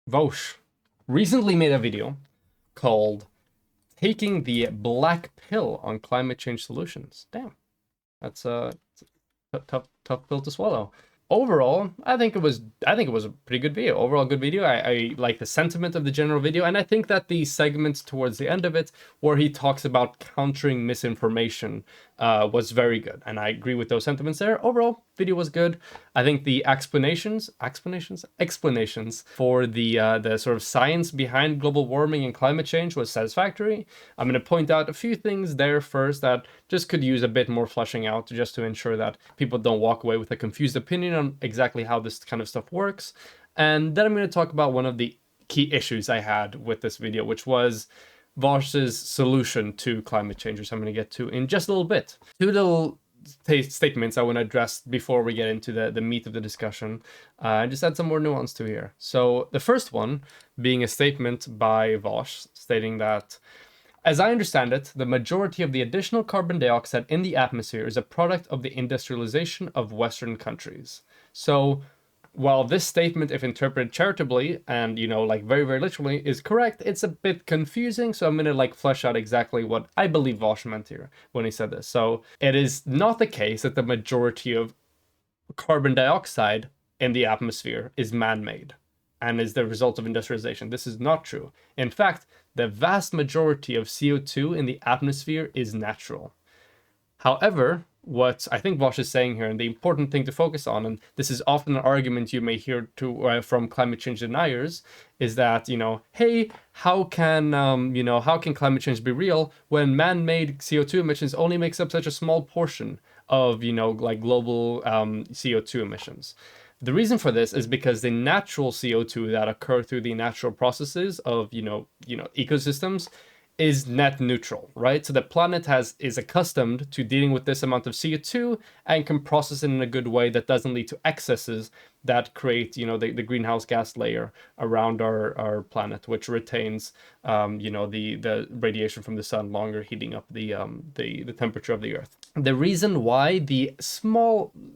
Vaush recently made a video called Taking the Black Pill on Climate Change Solutions. Damn, that's a tough pill to swallow. Overall, I think it was a pretty good video. Overall, good video. I like the sentiment of the general video, and I think that the segment towards the end of it, where he talks about countering misinformation, was very good, and I agree with those sentiments there. Overall, video was good. I think the explanations for the sort of science behind global warming and climate change was satisfactory. I'm going to point out a few things there first that just could use a bit more fleshing out, just to ensure that people don't walk away with a confused opinion on exactly how this kind of stuff works. And then I'm going to talk about one of the key issues I had with this video, which was Vaush's solution to climate change, which I'm going to get to in just a little bit. Two little statements I want to address before we get into the meat of the discussion, and just add some more nuance to here. So the first one being a statement by Vaush stating that, as I understand it, the majority of the additional carbon dioxide in the atmosphere is a product of the industrialization of Western countries. So while this statement, if interpreted charitably and, like very, very literally, is correct, it's a bit confusing. So I'm going to flesh out exactly what I believe Vaush meant here when he said this. So it is not the case that the majority of carbon dioxide in the atmosphere is man-made and is the result of industrialization. This is not true. In fact, the vast majority of CO2 in the atmosphere is natural. However, what I think Vaush is saying here, and the important thing to focus on, and this is often an argument you may hear from climate change deniers, is that, hey, how can climate change be real when man-made CO2 emissions only makes up such a small portion of, global CO2 emissions? The reason for this is because the natural CO2 that occur through the natural processes of, ecosystems is net neutral, right? So the planet is accustomed to dealing with this amount of CO2 and can process it in a good way that doesn't lead to excesses that create, the greenhouse gas layer around our planet, which retains, the radiation from the sun longer, heating up the temperature of the Earth. The reason why the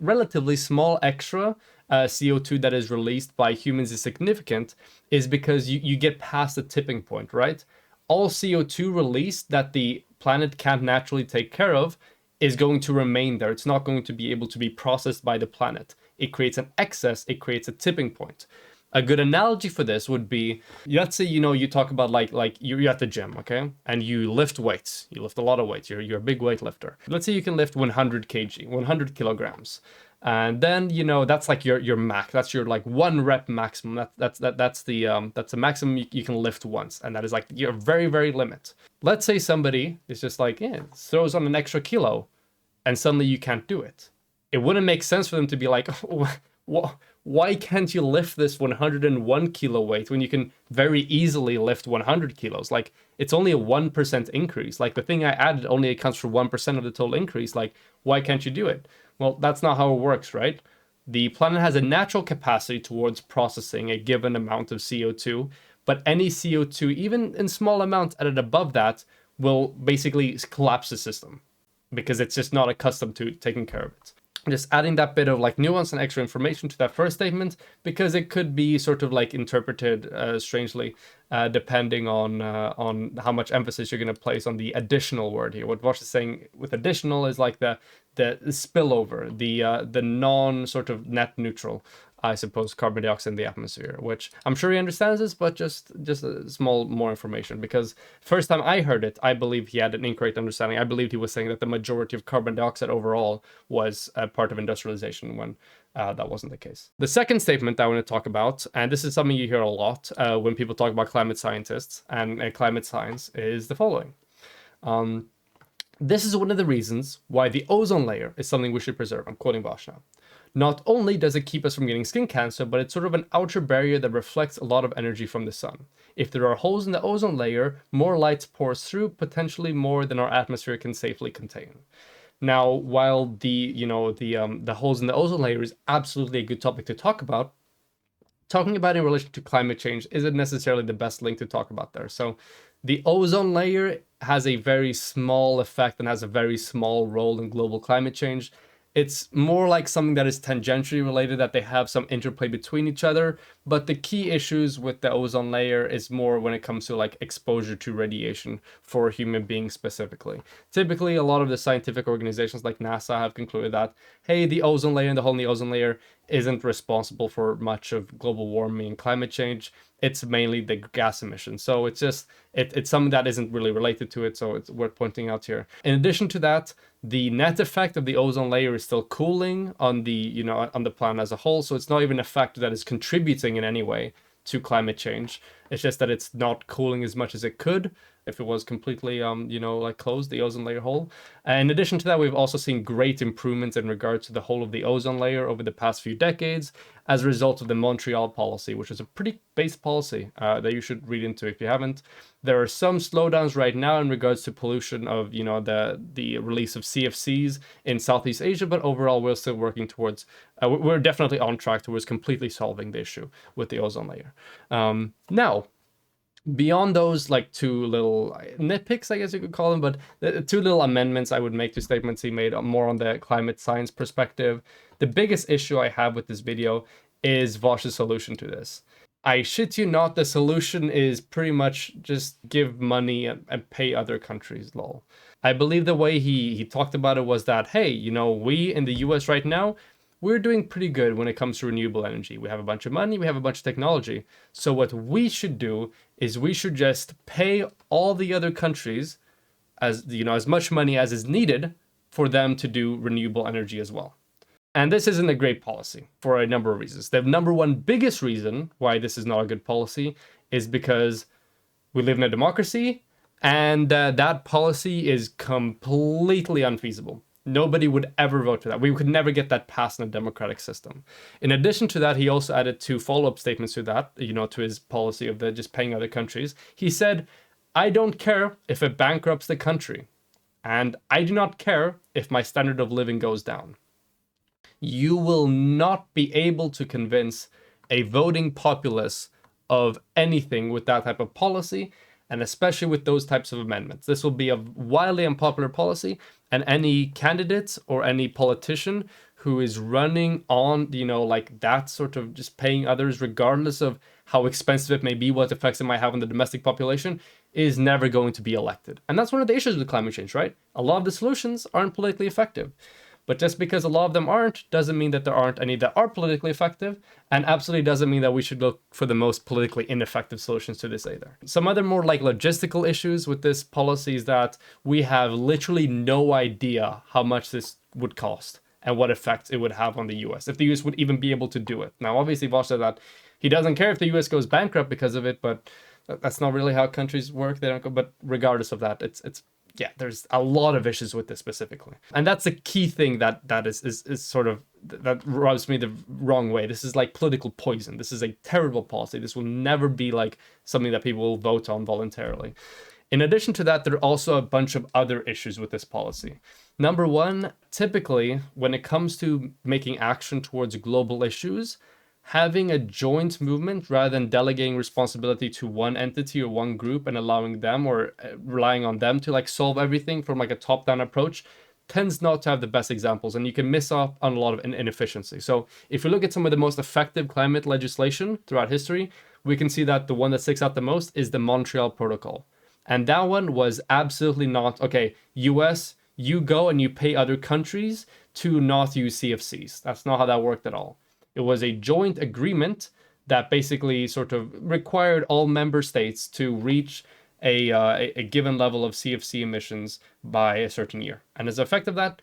relatively small extra CO2 that is released by humans is significant is because you get past the tipping point, right? All CO2 released that the planet can't naturally take care of is going to remain there. It's not going to be able to be processed by the planet. It creates an excess, it creates a tipping point. A good analogy for this would be, let's say, you talk about like you're at the gym, okay? And you lift weights. You lift a lot of weights. You're a big weightlifter. Let's say you can lift 100 kg, 100 kilograms. And then, that's like your max. That's your one rep maximum. That's the maximum you can lift once. And that is your very, very limit. Let's say somebody is just throws on an extra kilo and suddenly you can't do it. It wouldn't make sense for them to be like, why can't you lift this 101 kilo weight when you can very easily lift 100 kilos? It's only a 1% increase. The thing I added only accounts for 1% of the total increase. Why can't you do it? Well, that's not how it works, right? The planet has a natural capacity towards processing a given amount of CO2, but any CO2, even in small amounts added above that, will basically collapse the system because it's just not accustomed to taking care of it. Just adding that bit of nuance and extra information to that first statement, because it could be sort of interpreted strangely, depending on how much emphasis you're going to place on the additional word here. What Vaush is saying with additional is the spillover, the non sort of net neutral, I suppose, carbon dioxide in the atmosphere, which I'm sure he understands this, but just a small more information, because first time I heard it, I believe he had an incorrect understanding. I believed he was saying that the majority of carbon dioxide overall was a part of industrialization, when that wasn't the case. The second statement I want to talk about, and this is something you hear a lot when people talk about climate scientists and climate science, is the following. This is one of the reasons why the ozone layer is something we should preserve. I'm quoting Vaush now. Not only does it keep us from getting skin cancer, but it's sort of an outer barrier that reflects a lot of energy from the sun. If there are holes in the ozone layer, more light pours through, potentially more than our atmosphere can safely contain. Now, while the holes in the ozone layer is absolutely a good topic to talk about, talking about in relation to climate change isn't necessarily the best link to talk about there. So the ozone layer has a very small effect and has a very small role in global climate change. It's more like something that is tangentially related, that they have some interplay between each other. But the key issues with the ozone layer is more when it comes to like exposure to radiation for human beings specifically. Typically, a lot of the scientific organizations like NASA have concluded that, hey, the ozone layer and the hole in the ozone layer isn't responsible for much of global warming and climate change. It's mainly the gas emissions. So it's just, it's something that isn't really related to it. So it's worth pointing out here. In addition to that, the net effect of the ozone layer is still cooling on the, you know, on the planet as a whole. So it's not even a factor that is contributing in any way to climate change. It's just that it's not cooling as much as it could if it was completely, you know, like closed, the ozone layer hole. And in addition to that, we've also seen great improvements in regards to the whole of the ozone layer over the past few decades as a result of the Montreal policy, which is a pretty base policy that you should read into if you haven't. There are some slowdowns right now in regards to pollution of, you know, the release of CFCs in Southeast Asia, but overall we're still working towards, we're definitely on track towards completely solving the issue with the ozone layer. Now, beyond those like two little nitpicks, I guess you could call them, but the two little amendments I would make to statements he made more on the climate science perspective, the biggest issue I have with this video is Vaush's solution to this. I shit you not, the solution is pretty much just give money and pay other countries, lol. I believe the way he talked about it was that, hey, you know, we in the US right now, we're doing pretty good when it comes to renewable energy. We have a bunch of money, we have a bunch of technology. So what we should do is we should just pay all the other countries as, you know, as much money as is needed for them to do renewable energy as well. And this isn't a great policy for a number of reasons. The number one biggest reason why this is not a good policy is because we live in a democracy, and that policy is completely unfeasible. Nobody would ever vote for that. We could never get that passed in a democratic system. In addition to that, he also added two follow-up statements to that, you know, to his policy of the just paying other countries. He said, I don't care if it bankrupts the country, and I do not care if my standard of living goes down. You will not be able to convince a voting populace of anything with that type of policy, and especially with those types of amendments. This will be a wildly unpopular policy, and any candidate or any politician who is running on, you know, like that sort of just paying others, regardless of how expensive it may be, what effects it might have on the domestic population, is never going to be elected. And that's one of the issues with climate change, right? A lot of the solutions aren't politically effective. But just because a lot of them aren't, doesn't mean that there aren't any that are politically effective, and absolutely doesn't mean that we should look for the most politically ineffective solutions to this either. Some other more like logistical issues with this policy is that we have literally no idea how much this would cost and what effects it would have on the US, if the US would even be able to do it. Now, obviously, Vaush said that he doesn't care if the US goes bankrupt because of it, but that's not really how countries work. They don't go, but regardless of that, it's yeah, there's a lot of issues with this specifically. And that's the key thing that is sort of, that rubs me the wrong way. This is like political poison. This is a terrible policy. This will never be like something that people will vote on voluntarily. In addition to that, there are also a bunch of other issues with this policy. Number one, typically, when it comes to making action towards global issues, having a joint movement rather than delegating responsibility to one entity or one group and allowing them or relying on them to like solve everything from like a top-down approach tends not to have the best examples, and you can miss out on a lot of inefficiency. So if you look at some of the most effective climate legislation throughout history, we can see that the one that sticks out the most is the Montreal Protocol. And that one was absolutely not, okay, US, you go and you pay other countries to not use CFCs. That's not how that worked at all. It was a joint agreement that basically sort of required all member states to reach a given level of CFC emissions by a certain year. And as an effect of that,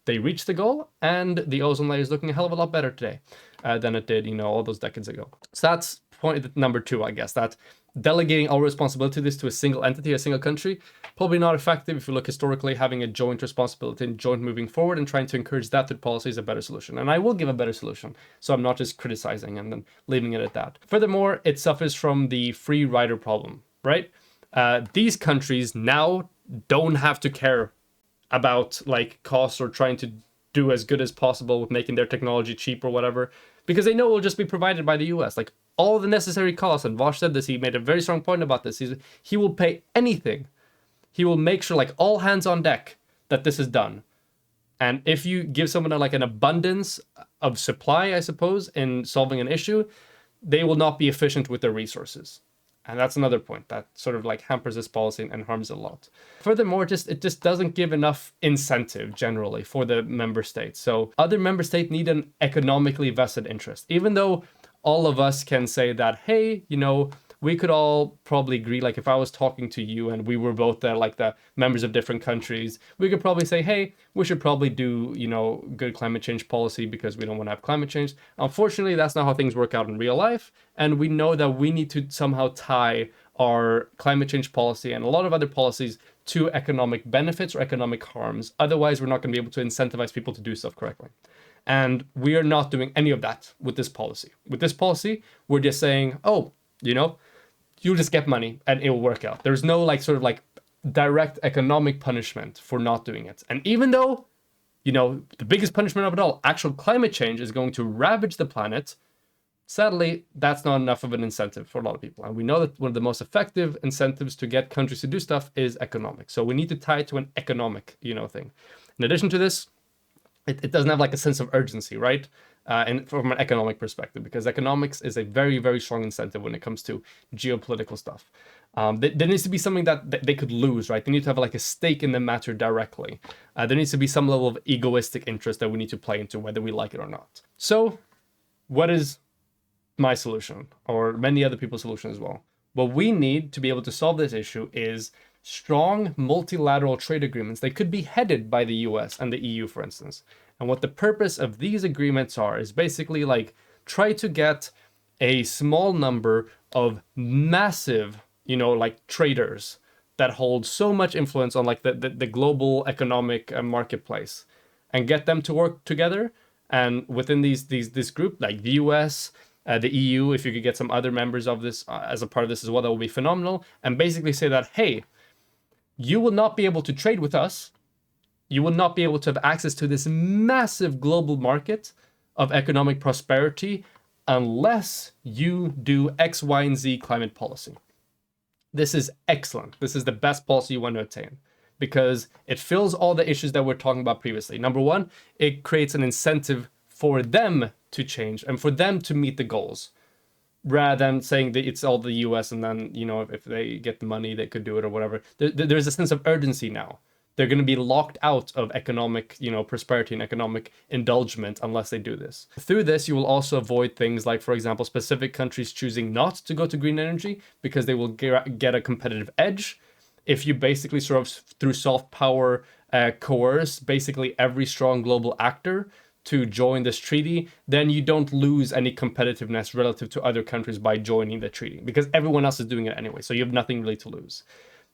they reached the goal, and the ozone layer is looking a hell of a lot better today than it did, you know, all those decades ago. So that's point number two, I guess, that delegating all responsibility to this to a single entity, a single country, probably not effective. If you look historically, having a joint responsibility and joint moving forward and trying to encourage that through policy is a better solution. And I will give a better solution, so I'm not just criticizing and then leaving it at that. Furthermore, it suffers from the free rider problem, right? These countries now don't have to care about like costs or trying to do as good as possible with making their technology cheap or whatever, because they know it will just be provided by the US. Like all the necessary costs, and Vaush said this, he made a very strong point about this. He will pay anything. He will make sure, like all hands on deck, that this is done. And if you give someone like an abundance of supply, I suppose, in solving an issue, they will not be efficient with their resources. And that's another point that sort of like hampers this policy and harms it a lot. Furthermore, it just doesn't give enough incentive generally for the member states. So other member states need an economically vested interest, even though all of us can say that, hey, we could all probably agree, like if I was talking to you and we were both like the members of different countries, we could probably say, hey, we should probably do, good climate change policy because we don't want to have climate change. Unfortunately, that's not how things work out in real life. And we know that we need to somehow tie our climate change policy and a lot of other policies to economic benefits or economic harms. Otherwise, we're not going to be able to incentivize people to do stuff correctly. And we are not doing any of that with this policy. With this policy, we're just saying, oh, you'll just get money and it will work out. There's no sort of direct economic punishment for not doing it. And even though, the biggest punishment of it all, actual climate change is going to ravage the planet, sadly, that's not enough of an incentive for a lot of people. And we know that one of the most effective incentives to get countries to do stuff is economic. So we need to tie it to an economic, thing. In addition to this, it doesn't have a sense of urgency, right? And from an economic perspective, because economics is a very, very strong incentive when it comes to geopolitical stuff. There needs to be something that they could lose, right? They need to have a stake in the matter directly. There needs to be some level of egoistic interest that we need to play into, whether we like it or not. So what is my solution, or many other people's solution as well? What we need to be able to solve this issue is strong multilateral trade agreements. They could be headed by the US and the EU, for instance. And what the purpose of these agreements are is basically try to get a small number of massive, traders that hold so much influence on the global economic marketplace, and get them to work together. And within this group, like the US, the EU, if you could get some other members of this as a part of this as well, that would be phenomenal. And basically say that, hey, you will not be able to trade with us. You will not be able to have access to this massive global market of economic prosperity unless you do X, Y, and Z climate policy. This is excellent. This is the best policy you want to attain because it fills all the issues that we're talking about previously. Number one, it creates an incentive for them to change and for them to meet the goals, rather than saying that it's all the US and then, if they get the money, they could do it or whatever. There's a sense of urgency now. They're going to be locked out of economic, prosperity and economic indulgence unless they do this. Through this, you will also avoid things like, for example, specific countries choosing not to go to green energy because they will get a competitive edge. If you basically sort of, through soft power, coerce basically every strong global actor to join this treaty, then you don't lose any competitiveness relative to other countries by joining the treaty because everyone else is doing it anyway. So you have nothing really to lose.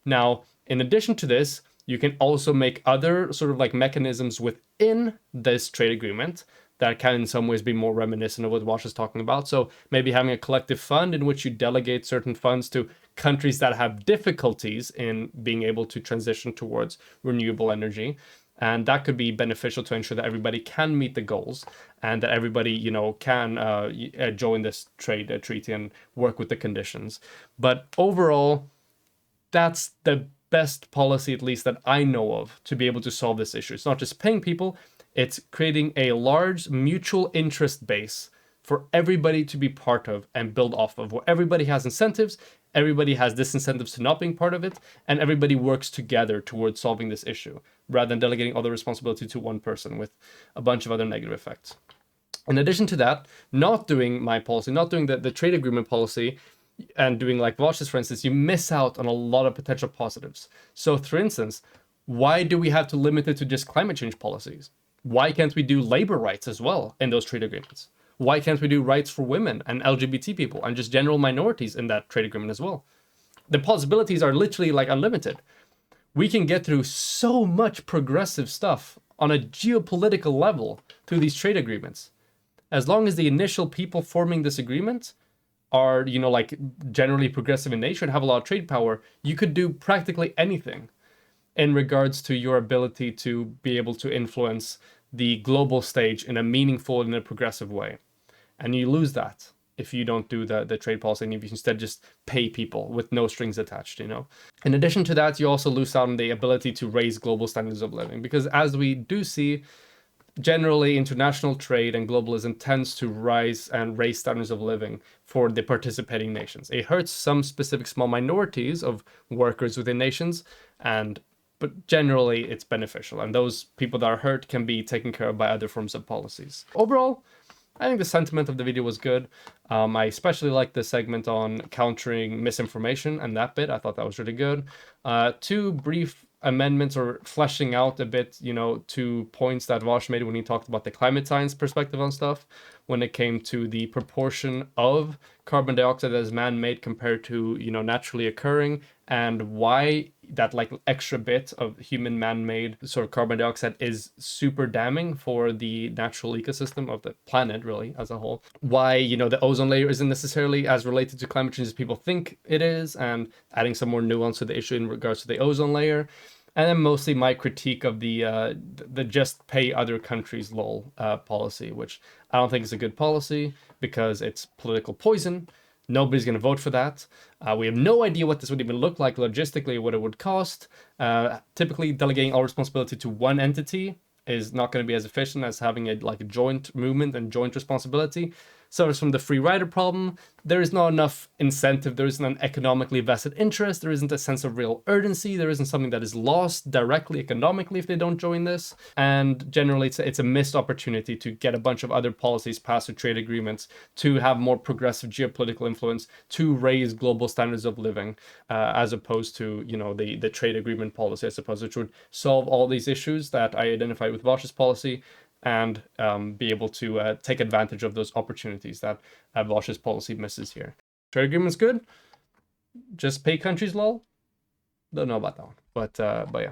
Now, in addition to this, you can also make other sort of mechanisms within this trade agreement that can in some ways be more reminiscent of what Vaush is talking about. So maybe having a collective fund in which you delegate certain funds to countries that have difficulties in being able to transition towards renewable energy. And that could be beneficial to ensure that everybody can meet the goals and that everybody, can join this trade treaty and work with the conditions. But overall, that's the best policy, at least that I know of, to be able to solve this issue. It's not just paying people, it's creating a large mutual interest base for everybody to be part of and build off of, where everybody has incentives, everybody has disincentives to not being part of it, and everybody works together towards solving this issue, rather than delegating all the responsibility to one person with a bunch of other negative effects. In addition to that, not doing my policy, not doing the trade agreement policy, and doing like Vaush's, for instance, you miss out on a lot of potential positives. So, for instance, why do we have to limit it to just climate change policies? Why can't we do labor rights as well in those trade agreements? Why can't we do rights for women and LGBT people and just general minorities in that trade agreement as well? The possibilities are literally unlimited. We can get through so much progressive stuff on a geopolitical level through these trade agreements. As long as the initial people forming this agreement are, generally progressive in nature and have a lot of trade power, you could do practically anything in regards to your ability to be able to influence the global stage in a meaningful and a progressive way. And you lose that if you don't do the trade policy and if you instead just pay people with no strings attached, you know. In addition to that, you also lose out on the ability to raise global standards of living, because as we do see, generally international trade and globalism tends to raise standards of living for the participating nations. It hurts some specific small minorities of workers within nations, but generally it's beneficial, and those people that are hurt can be taken care of by other forms of policies. Overall, I think the sentiment of the video was good. I especially liked the segment on countering misinformation and that bit. I thought that was really good. Two brief amendments or fleshing out a bit, you know, 2 points that Vaush made when he talked about the climate science perspective on stuff, when it came to the proportion of carbon dioxide that is man-made compared to, you know, naturally occurring, and why that like extra bit of human man-made sort of carbon dioxide is super damning for the natural ecosystem of the planet, really, as a whole. Why, you know, the ozone layer isn't necessarily as related to climate change as people think it is, and adding some more nuance to the issue in regards to the ozone layer. And then mostly my critique of the just pay other countries lol policy, which I don't think is a good policy because it's political poison. Nobody's going to vote for that. We have no idea what this would even look like logistically, what it would cost. Typically, delegating all responsibility to one entity is not going to be as efficient as having a joint movement and joint responsibility. Suffers from the free rider problem. There is not enough incentive. There isn't an economically vested interest. There isn't a sense of real urgency. There isn't something that is lost directly economically if they don't join this. And generally, it's a missed opportunity to get a bunch of other policies passed or trade agreements to have more progressive geopolitical influence, to raise global standards of living, as opposed to, you know, the trade agreement policy, I suppose, which would solve all these issues that I identified with Vaush's policy, and be able to take advantage of those opportunities that Vaush's policy misses here. Trade agreement's good. Just pay countries lol. Don't know about that one, but yeah.